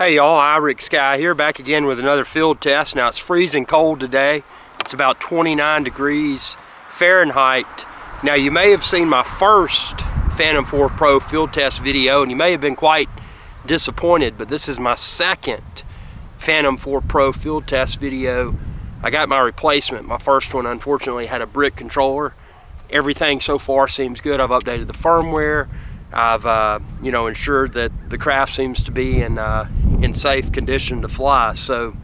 Hey y'all, Iric Sky here, back again with another field test. Now it's freezing cold today. It's about 29 degrees Fahrenheit. Now you may have seen my first Phantom 4 Pro field test video and you may have been quite disappointed, but this is my second Phantom 4 Pro field test video. I got my replacement. My first one unfortunately had a brick controller. Everything so far seems good. I've updated the firmware. I've ensured that the craft seems to be in safe condition to fly, so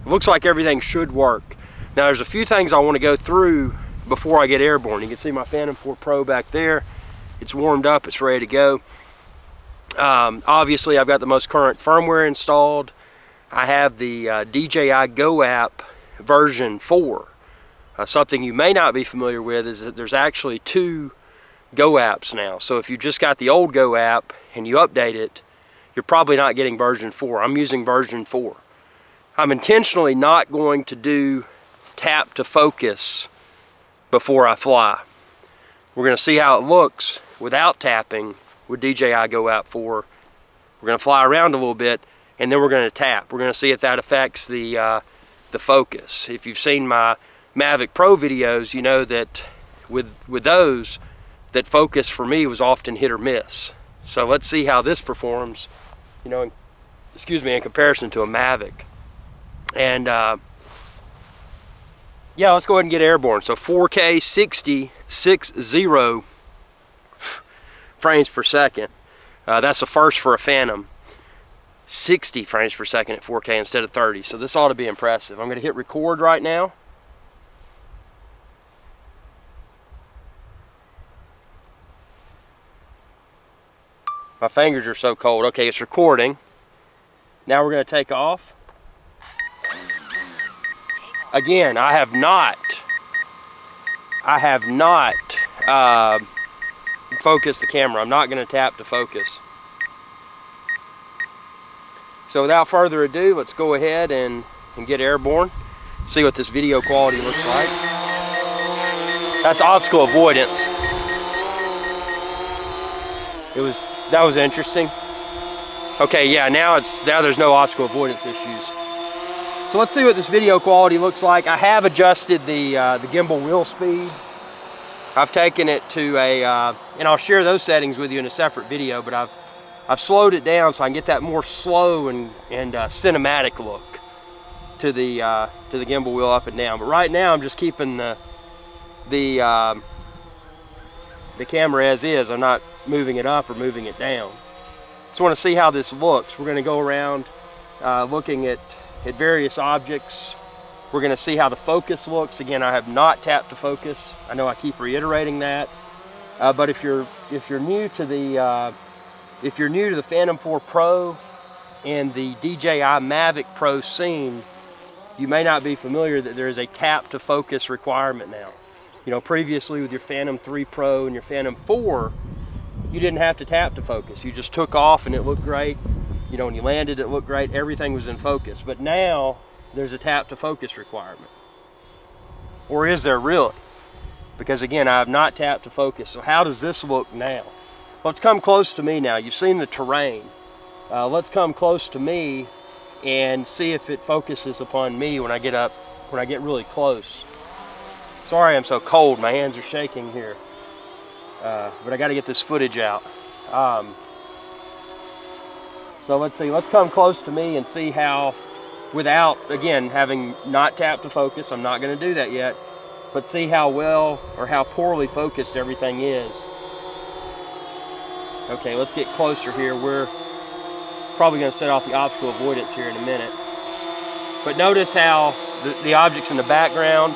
it looks like everything should work. Now there's a few things I want to go through before I get airborne. You can see my Phantom 4 Pro back there. It's warmed up, it's ready to go. Obviously I've got the most current firmware installed. I have the DJI Go app version 4. Something you may not be familiar with is that there's actually two Go apps now. So if you just got the old Go app and you update it, you're probably not getting version 4. I'm using version 4. I'm intentionally not going to do tap to focus before I fly. We're going to see how it looks without tapping with DJI Go app 4. We're going to fly around a little bit and then we're going to tap. We're going to see if that affects the focus. If you've seen my Mavic Pro videos, you know that with those, that focus for me was often hit or miss. So let's see how this performs, in comparison to a Mavic. And yeah, let's go ahead and get airborne. So 4K 60 frames per second. That's a first for a Phantom. 60 frames per second at 4K instead of 30. So this ought to be impressive. I'm going to hit record right now. My fingers are so cold. Okay, it's recording. Now we're going to take off. Again, I have not focused the camera. I'm not going to tap to focus. So without further ado, let's go ahead and get airborne. See what this video quality looks like. That's obstacle avoidance. That was interesting. Okay, yeah, now there's no obstacle avoidance issues. So let's see what this video quality looks like. I have adjusted the gimbal wheel speed. I've taken it to and I'll share those settings with you in a separate video, but I've slowed it down so I can get that more slow and cinematic look to the gimbal wheel up and down. But right now I'm just keeping the camera as is. I'm not moving it up or moving it down. Just want to see how this looks. We're going to go around looking at various objects. We're going to see how the focus looks. Again, I have not tapped to focus. I know I keep reiterating that, but if you're new to the Phantom 4 Pro and the DJI Mavic Pro scene, you may not be familiar that there is a tap to focus requirement now. Previously with your Phantom 3 Pro and your Phantom 4, you didn't have to tap to focus. You just took off and it looked great. When you landed, it looked great. Everything was in focus. But now there's a tap to focus requirement. Or is there really? Because again, I have not tapped to focus. So how does this look now? Let's come close to me now. You've seen the terrain. Let's come close to me and see if it focuses upon me when I get really close. Sorry I'm so cold, my hands are shaking here. But I got to get this footage out. So let's see, let's come close to me and see how, without, again, having not tapped to focus, I'm not going to do that yet, but see how well or how poorly focused everything is. Okay, let's get closer here. We're probably going to set off the obstacle avoidance here in a minute. But notice how the objects in the background,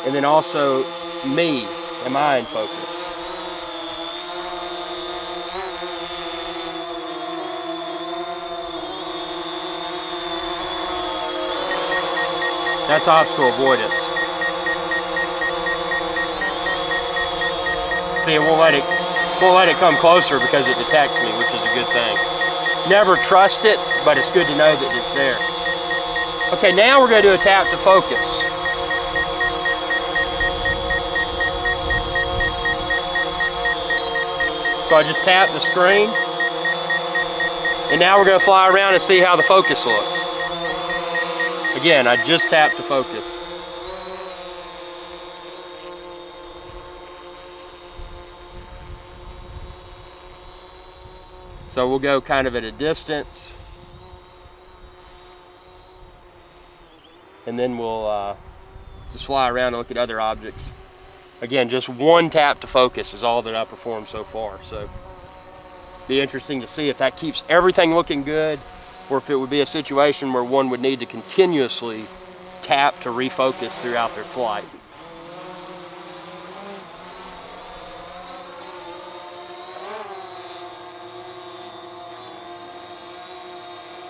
and then also me, am I in focus? That's obstacle avoidance. See, we'll let it come closer because it detects me, which is a good thing. Never trust it, but it's good to know that it's there. Okay, now we're going to do a tap to focus. So I just tap the screen. And now we're going to fly around and see how the focus looks. Again, I just tapped to focus. So we'll go kind of at a distance. And then we'll just fly around and look at other objects. Again, just one tap to focus is all that I performed so far. So be interesting to see if that keeps everything looking good, or if it would be a situation where one would need to continuously tap to refocus throughout their flight.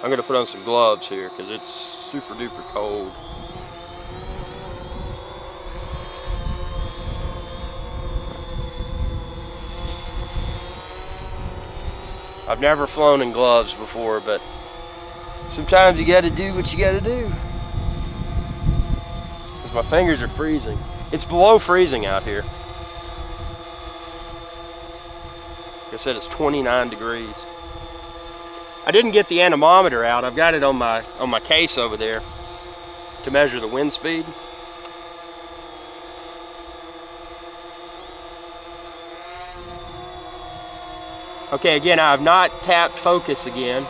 I'm going to put on some gloves here because it's super duper cold. I've never flown in gloves before, but sometimes you got to do what you got to do. Because my fingers are freezing. It's below freezing out here. Like I said, it's 29 degrees. I didn't get the anemometer out. I've got it on my case over there to measure the wind speed. Okay, again, I have not tapped focus again.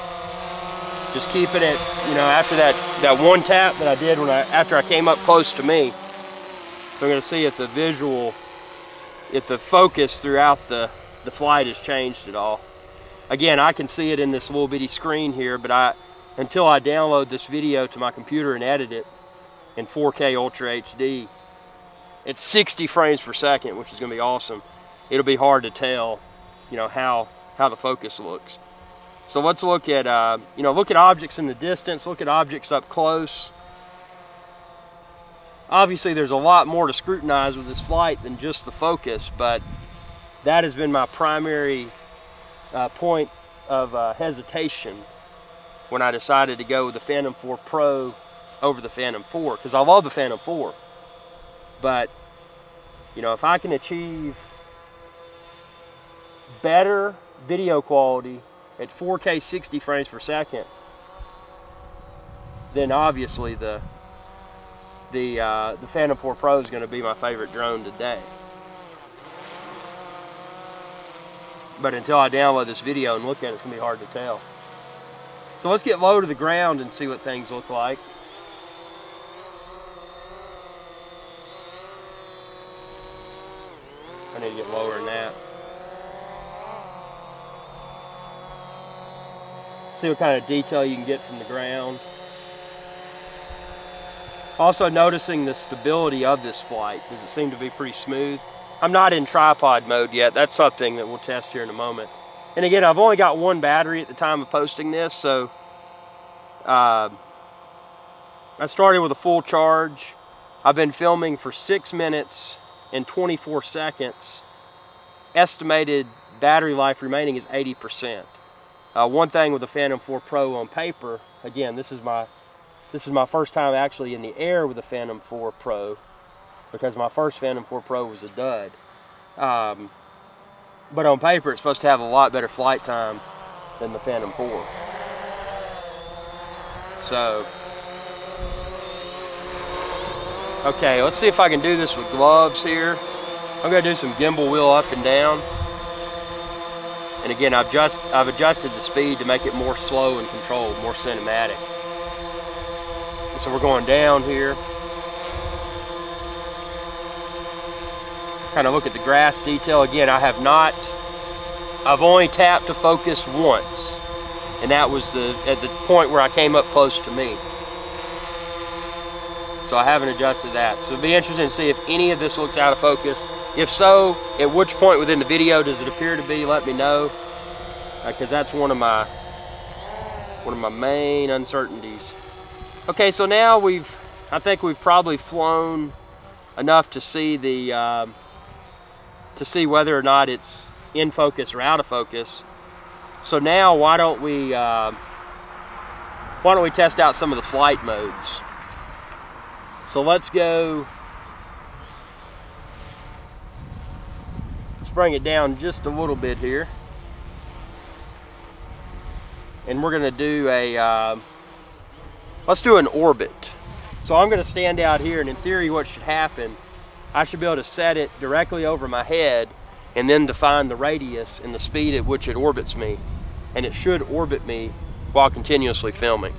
Just keeping it, you know, after that one tap that I did after I came up close to me. So I'm going to see if the visual, if the focus throughout the flight has changed at all. Again, I can see it in this little bitty screen here, but until I download this video to my computer and edit it in 4K Ultra HD, it's 60 frames per second, which is going to be awesome. It'll be hard to tell, you know, how the focus looks. So let's look at, you know, look at objects in the distance, look at objects up close. Obviously, there's a lot more to scrutinize with this flight than just the focus, but that has been my primary point of hesitation when I decided to go with the Phantom 4 Pro over the Phantom 4, because I love the Phantom 4. But, you know, if I can achieve better video quality at 4K 60 frames per second, then obviously the Phantom 4 Pro is going to be my favorite drone today. But until I download this video and look at it, it's going to be hard to tell. So let's get low to the ground and see what things look like. I need to get lower than that. See what kind of detail you can get from the ground. Also noticing the stability of this flight. Does it seem to be pretty smooth? I'm not in tripod mode yet. That's something that we'll test here in a moment. And again, I've only got one battery at the time of posting this, so I started with a full charge. I've been filming for 6 minutes and 24 seconds. Estimated battery life remaining is 80%. One thing with the Phantom 4 Pro on paper, again, this is my first time actually in the air with the Phantom 4 Pro, because my first Phantom 4 Pro was a dud. But on paper, it's supposed to have a lot better flight time than the Phantom 4. So, okay, let's see if I can do this with gloves here. I'm going to do some gimbal wheel up and down. And again, I've adjusted the speed to make it more slow and controlled, more cinematic. And so we're going down here. Kind of look at the grass detail. Again, I've only tapped to focus once. And that was at the point where I came up close to me. So I haven't adjusted that. So it'll be interesting to see if any of this looks out of focus. If so, at which point within the video does it appear to be? Let me know, because that's one of my main uncertainties. Okay, so now I think we've probably flown enough to see whether or not it's in focus or out of focus. So now why don't we test out some of the flight modes? So let's bring it down just a little bit here. and we're gonna do a, let's do an orbit. So I'm gonna stand out here, and in theory what should happen, I should be able to set it directly over my head and then define the radius and the speed at which it orbits me. And it should orbit me while continuously filming.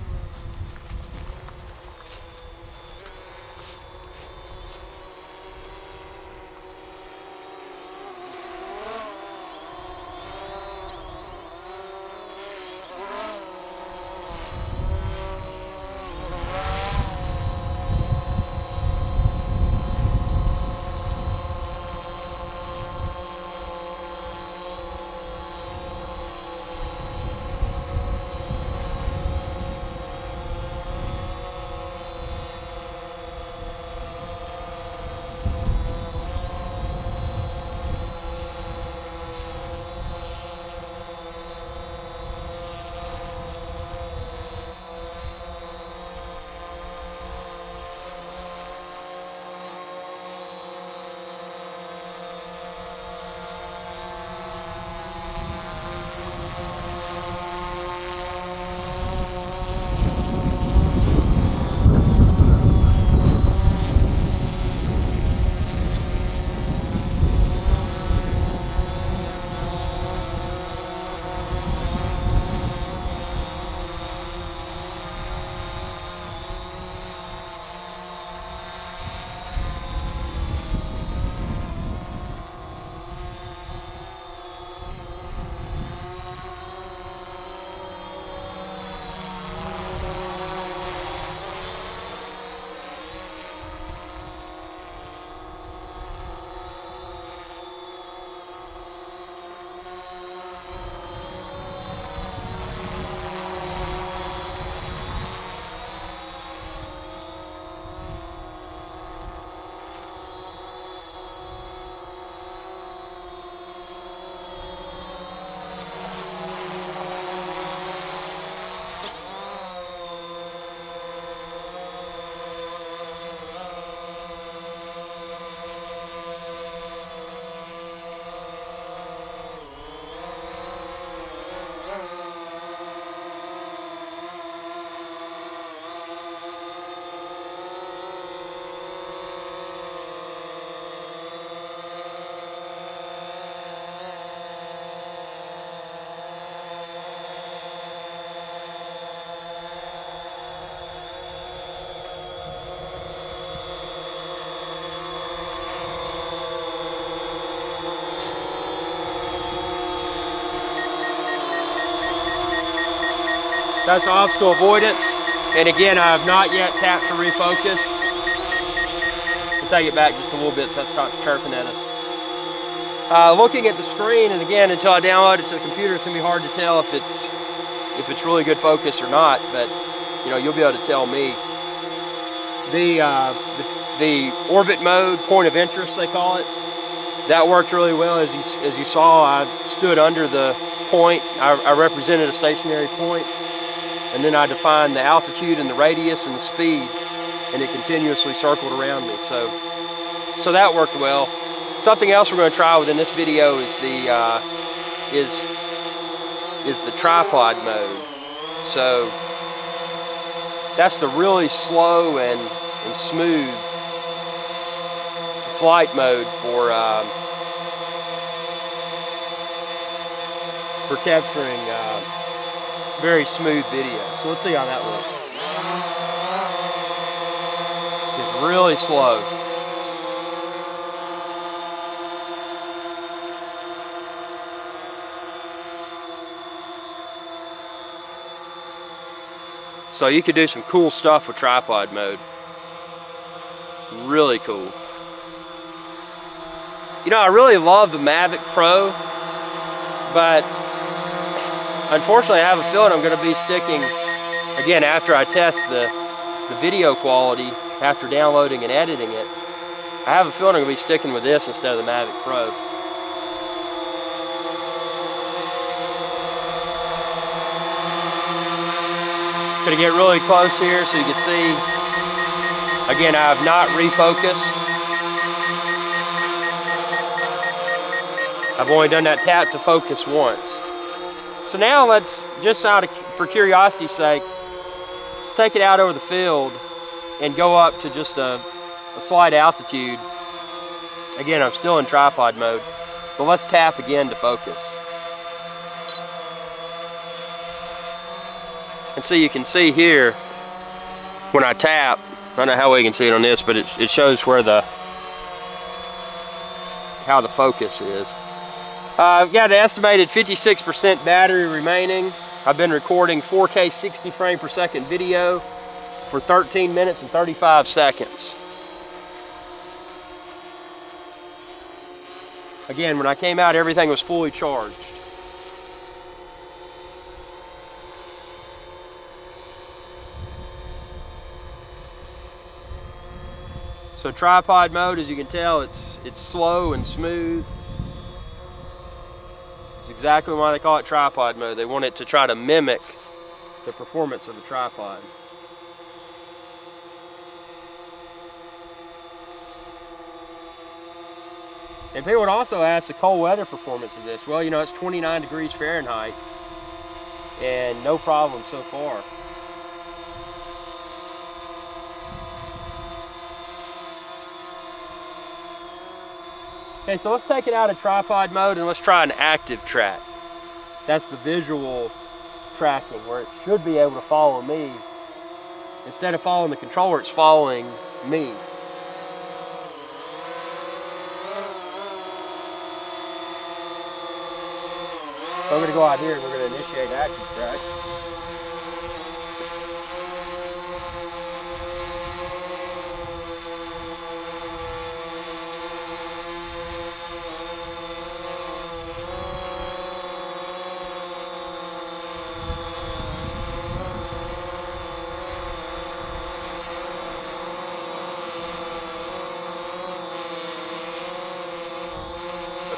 That's obstacle avoidance. And again, I have not yet tapped for refocus. We'll take it back just a little bit so it stops chirping at us. Looking at the screen, and again, until I download it to the computer, it's gonna be hard to tell if it's really good focus or not, but you know, you'll be able to tell me. The orbit mode, point of interest they call it, that worked really well. As you saw, I stood under the point. I represented a stationary point, and then I defined the altitude and the radius and the speed, and it continuously circled around me. So that worked well. Something else we're going to try within this video is the tripod mode. So that's the really slow and smooth flight mode for capturing very smooth video. So let's see how that works. It's really slow. So you could do some cool stuff with tripod mode. Really cool. You know, I really love the Mavic Pro, but unfortunately, I have a feeling I'm going to be sticking, again, after I test the video quality, after downloading and editing it, I have a feeling I'm going to be sticking with this instead of the Mavic Pro. Going to get really close here so you can see. Again, I have not refocused. I've only done that tap to focus once. So now let's, just out of for curiosity's sake, let's take it out over the field and go up to just a slight altitude. Again, I'm still in tripod mode, but let's tap again to focus. And so you can see here, when I tap, I don't know how well you can see it on this, but it shows where how the focus is. I've got an estimated 56% battery remaining. I've been recording 4K 60 frame per second video for 13 minutes and 35 seconds. Again, when I came out, everything was fully charged. So tripod mode, as you can tell, it's slow and smooth. It's exactly why they call it tripod mode. They want it to try to mimic the performance of the tripod. And people would also ask the cold weather performance of this. Well, you know, it's 29 degrees Fahrenheit and no problem so far. Okay, so let's take it out of tripod mode and let's try an active track. That's the visual tracking, where it should be able to follow me. Instead of following the controller, it's following me. So I'm going to go out here and we're going to initiate active track.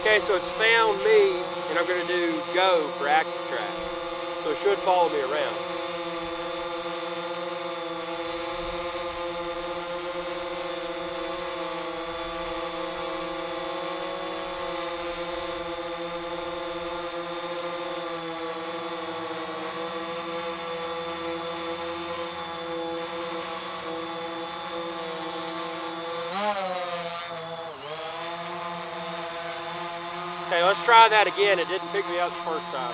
Okay, so it's found me, and I'm going to do go for active track. So it should follow me around. Okay, let's try that again. It didn't pick me up the first time.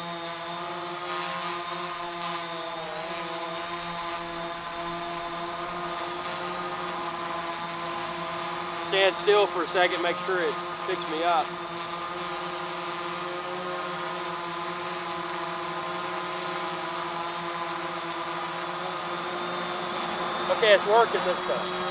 Stand still for a second, make sure it picks me up. Okay, it's working this time.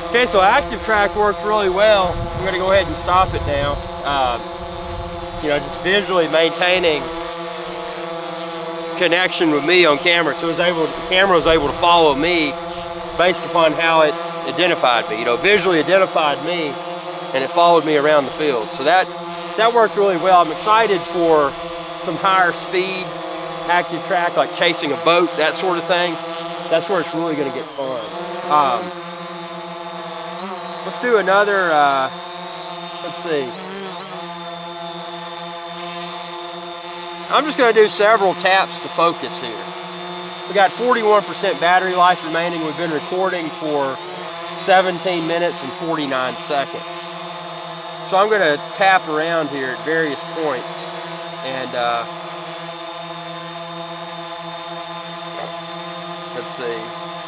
Okay, so active track worked really well. I'm going to go ahead and stop it now. You know, just visually maintaining connection with me on camera. So the camera was able to follow me based upon how it identified me. You know, visually identified me, and it followed me around the field. So that worked really well. I'm excited for some higher speed active track, like chasing a boat, that sort of thing. That's where it's really going to get fun. Let's do another, let's see. I'm just going to do several taps to focus here. We got 41% battery life remaining. We've been recording for 17 minutes and 49 seconds. So I'm going to tap around here at various points and let's see.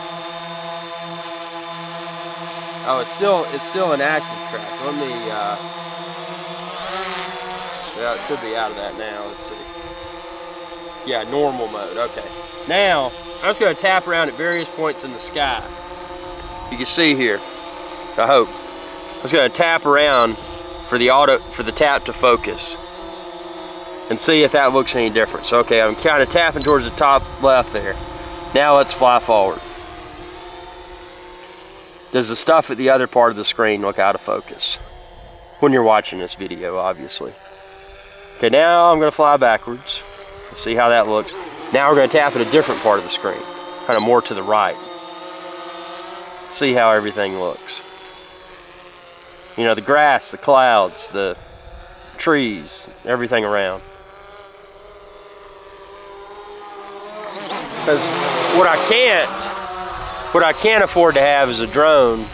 Oh, it's still an active track. Let me yeah, it should be out of that now. Let's see. Yeah, normal mode. Okay. Now I'm just going to tap around at various points in the sky. You can see here. I hope. I'm just going to tap around for the tap to focus and see if that looks any different. So okay, I'm kind of tapping towards the top left there. Now let's fly forward. Does the stuff at the other part of the screen look out of focus? When you're watching this video, obviously. Okay, now I'm going to fly backwards. Let's see how that looks. Now we're going to tap at a different part of the screen, kind of more to the right. See how everything looks. You know, the grass, the clouds, the trees, everything around. Because what I can't afford to have is a drone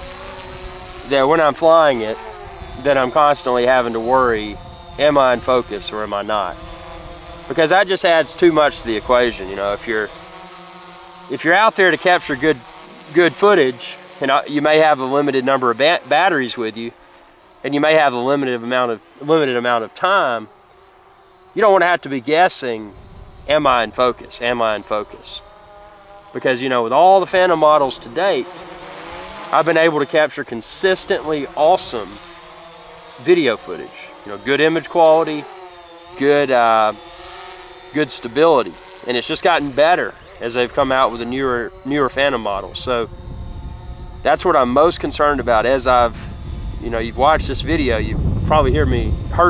that when I'm flying it, that I'm constantly having to worry, am I in focus or am I not? Because that just adds too much to the equation. You know, if you're out there to capture good footage, and you may have a limited number of batteries with you, and you may have a limited amount of time, you don't want to have to be guessing, am I in focus? Am I in focus? Because, you know, with all the Phantom models to date, I've been able to capture consistently awesome video footage. You know, good image quality, good stability, and it's just gotten better as they've come out with the newer Phantom models. So that's what I'm most concerned about. As you've watched this video, you've probably heard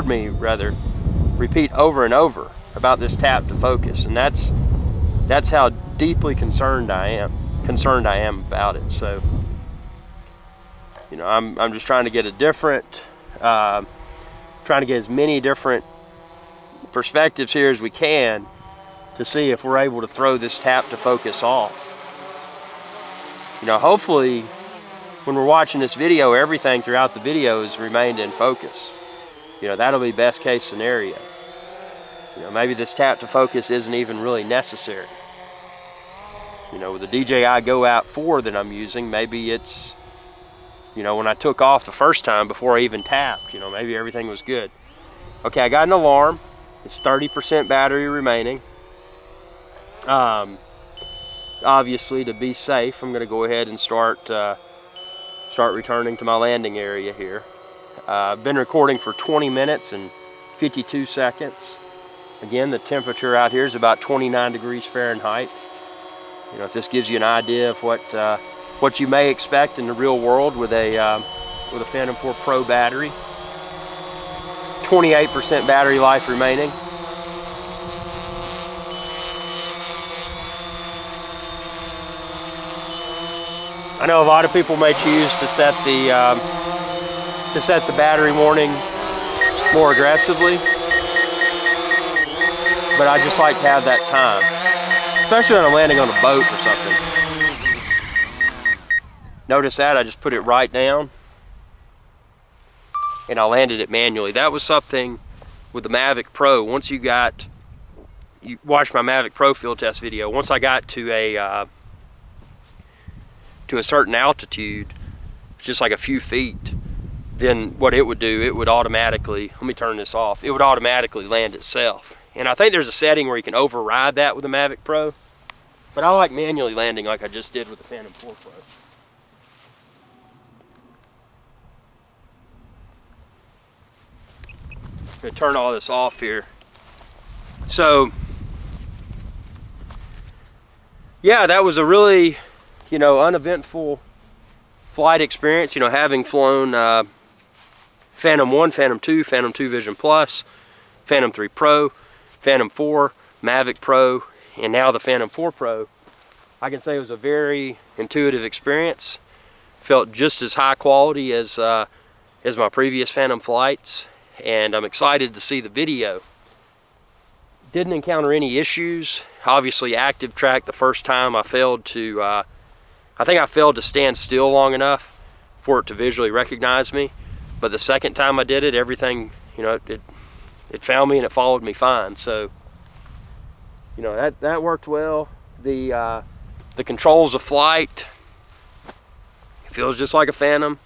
me repeat over and over about this tap to focus, and that's how deeply concerned I am about it. So, you know, I'm just trying to get trying to get as many different perspectives here as we can to see if we're able to throw this tap to focus off. You know, hopefully when we're watching this video, everything throughout the video has remained in focus. You know, that'll be best case scenario. You know, maybe this tap to focus isn't even really necessary. You know, with the DJI Go Out 4 that I'm using, maybe it's, you know, when I took off the first time before I even tapped, you know, maybe everything was good. Okay, I got an alarm. It's 30% battery remaining. Obviously, to be safe, I'm going to go ahead and start returning to my landing area here. I've been recording for 20 minutes and 52 seconds. Again, the temperature out here is about 29 degrees Fahrenheit. You know, if this gives you an idea of what you may expect in the real world with a Phantom 4 Pro battery. 28% battery life remaining. I know a lot of people may choose to set the battery warning more aggressively, but I just like to have that time, especially when I'm landing on a boat or something. Notice that I just put it right down and I landed it manually. That was something with the Mavic Pro. Once you watched my Mavic Pro field test video, once I got to a certain altitude, just like a few feet, then what it would do, it would automatically, let me turn this off, it would automatically land itself. And I think there's a setting where you can override that with the Mavic Pro, but I like manually landing like I just did with the Phantom 4 Pro. I'm going to turn all this off here. So, yeah, that was a really, you know, uneventful flight experience. You know, having flown Phantom 1, Phantom 2, Phantom 2 Vision Plus, Phantom 3 Pro, Phantom 4, Mavic Pro, and now the Phantom 4 Pro, I can say it was a very intuitive experience. Felt just as high quality as my previous Phantom flights, and I'm excited to see the video. Didn't encounter any issues. Obviously, active track the first time I failed to, I think I failed to stand still long enough for it to visually recognize me. But the second time I did it, everything, you know, it found me and it followed me fine. So, you know, that worked well. The controls of flight, it feels just like a Phantom.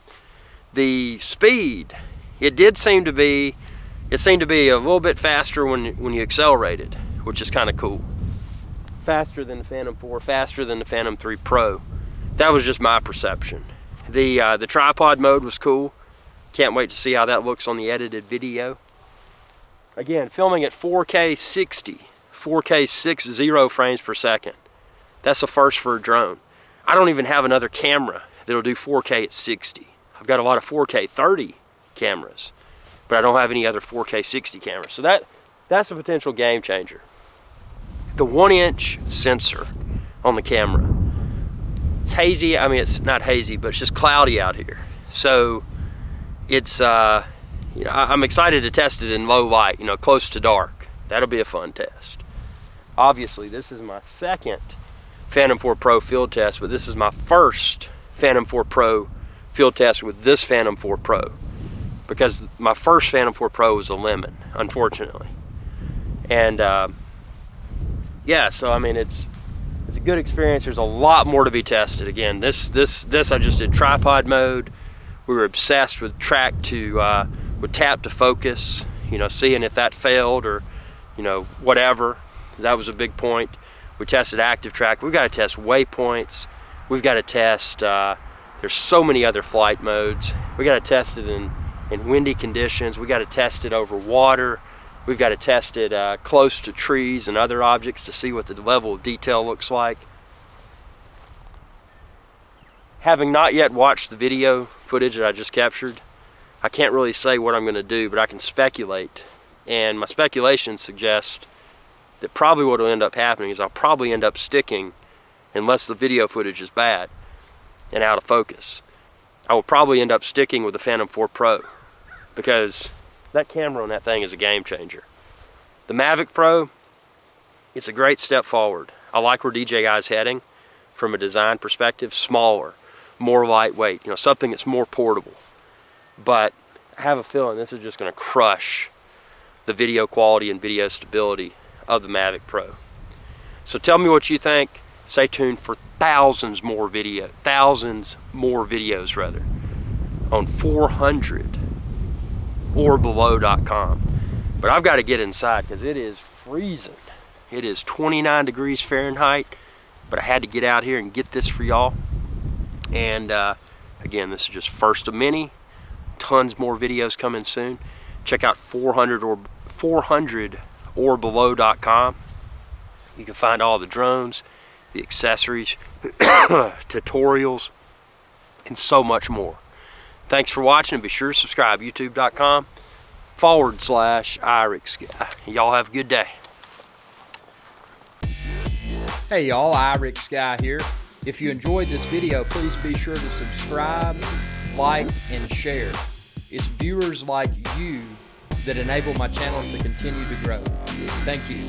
The speed, it seemed to be a little bit faster when you accelerated, which is kind of cool. Faster than the Phantom 4, faster than the Phantom 3 Pro. That was just my perception. The tripod mode was cool. Can't wait to see how that looks on the edited video. Again, filming at 4K 60 frames per second. That's a first for a drone. I don't even have another camera that'll do 4K at 60. I've got a lot of 4K 30 cameras, but I don't have any other 4K 60 cameras. So that's a potential game changer. The 1-inch sensor on the camera. It's hazy. I mean, it's not hazy, but it's just cloudy out here. So it's, you know, I'm excited to test it in low light, you know, close to dark. That'll be a fun test. Obviously, this is my second Phantom 4 Pro field test, but this is my first Phantom 4 Pro field test with this Phantom 4 Pro, because my first Phantom 4 Pro was a lemon, unfortunately. And yeah, so I mean, it's a good experience. There's a lot more to be tested. Again, this I just did tripod mode. We were obsessed with tap to focus, you know, seeing if that failed or, you know, whatever. That was a big point. We tested active track. We've got to test waypoints. We've got to test, there's so many other flight modes. We got to test it in windy conditions. We got to test it over water. We've got to test it close to trees and other objects to see what the level of detail looks like. Having not yet watched the video footage that I just captured, I can't really say what I'm going to do, but I can speculate. And my speculation suggests that probably what will end up happening is I'll probably end up sticking, unless the video footage is bad and out of focus, I will probably end up sticking with the Phantom 4 Pro, because that camera on that thing is a game changer. The Mavic Pro, it's a great step forward. I like where DJI is heading from a design perspective. Smaller, more lightweight, you know, something that's more portable. But I have a feeling this is just going to crush the video quality and video stability of the Mavic Pro. So tell me what you think. Stay tuned for thousands more videos on 400orbelow.com. But I've got to get inside because it is freezing. It is 29 degrees Fahrenheit, but I had to get out here and get this for y'all. And again, this is just first of many. Tons more videos coming soon. Check out 400orbelow.com. You can find all the drones, the accessories, tutorials, and so much more. Thanks for watching, and be sure to subscribe. youtube.com/IrixSky. Y'all have a good day. Hey y'all, IrixSky here. If you enjoyed this video, please be sure to subscribe, like, and share. It's viewers like you that enable my channel to continue to grow. Thank you.